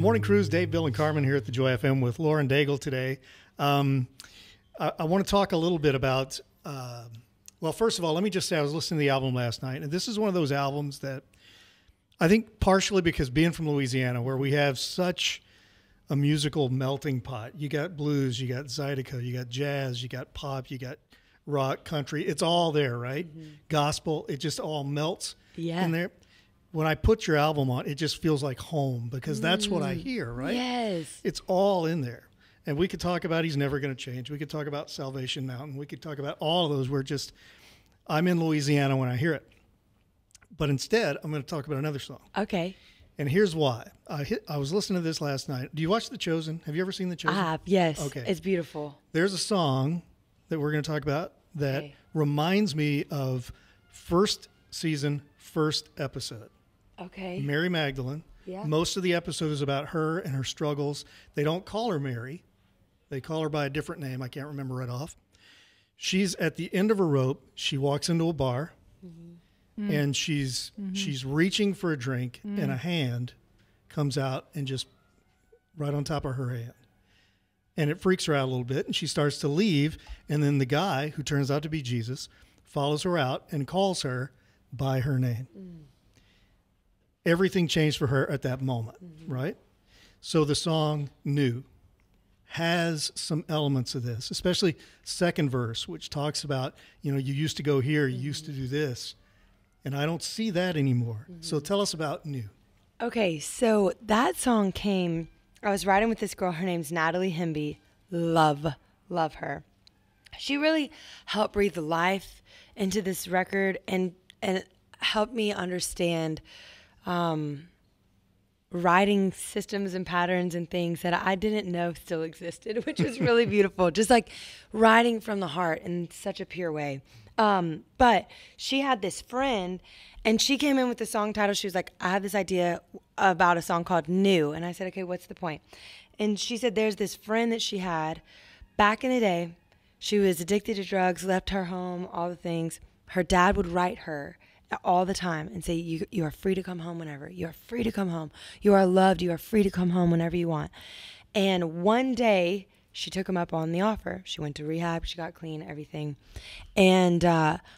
Morning Cruise, Dave, Bill, and Carmen here at the Joy FM with Lauren Daigle today. I want to talk a little bit about, well, first of all, let me just say I was listening to the album last night, and this is one of those albums that I think partially because being from Louisiana, where we have such a musical melting pot. You got blues, you got Zydeco, you got jazz, you got pop, you got rock, country. It's all there, right? Mm-hmm. Gospel, it just all melts in there. When I put your album on, it just feels like home because that's what I hear, right? Yes. It's all in there. And we could talk about He's Never Gonna Change. We could talk about Salvation Mountain. We could talk about all of those. I'm in Louisiana when I hear it. But instead, I'm going to talk about another song. Okay. And here's why. I was listening to this last night. Do you watch The Chosen? Have you ever seen The Chosen? I have, yes. Okay. It's beautiful. There's a song that we're going to talk about that reminds me of first season, first episode. Okay. Mary Magdalene. Yeah. Most of the episode is about her and her struggles. They don't call her Mary. They call her by a different name. I can't remember right off. She's at the end of her rope. She walks into a bar, and she's reaching for a drink, and a hand comes out and just right on top of her hand. And it freaks her out a little bit, and she starts to leave, and then the guy, who turns out to be Jesus, follows her out and calls her by her name. Everything changed for her at that moment, right? So the song New has some elements of this, especially second verse, which talks about, you used to go here, you used to do this, and I don't see that anymore. So tell us about New. Okay, so that song came, I was riding with this girl, her name's Natalie Hemby. Love her. She really helped breathe life into this record and helped me understand writing systems and patterns and things that I didn't know still existed, which was really beautiful. Just like writing from the heart in such a pure way. But she had this friend, and she came in with the song title. She was like, I have this idea about a song called New. And I said, okay, what's the point? And she said there's this friend that she had back in the day. She was addicted to drugs, left her home, all the things. Her dad would write her all the time and say, you are free to come home whenever. You are free to come home. You are loved. You are free to come home whenever you want. And one day she took him up on the offer. She went to rehab. She got clean, everything. And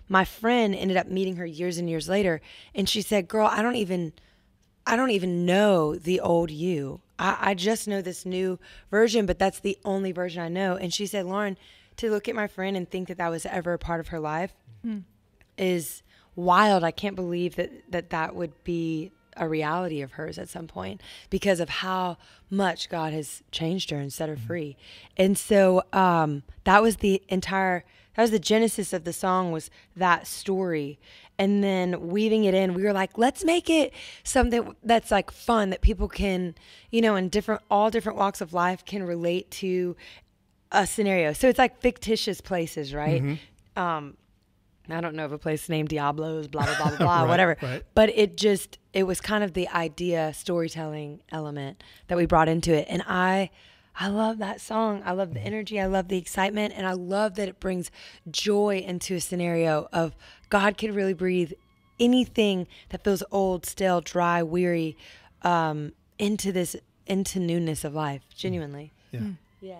my friend ended up meeting her years and years later. And she said, girl, I don't even know the old you. I just know this new version, but that's the only version I know. And she said, Lauren, to look at my friend and think that was ever a part of her life is wild. I can't believe that would be a reality of hers at some point because of how much God has changed her and set her free. And so that was the genesis of the song, was that story. And then weaving it in, we were like, let's make it something that's like fun, that people can, in all different walks of life can relate to a scenario. So it's like fictitious places, right? I don't know of a place named Diablo's, blah, blah, blah, blah, blah, whatever. Right. But it was kind of the idea, storytelling element that we brought into it. And I love that song. I love the energy. I love the excitement. And I love that it brings joy into a scenario of God can really breathe anything that feels old, stale, dry, weary, into newness of life, genuinely. Yeah. Yeah.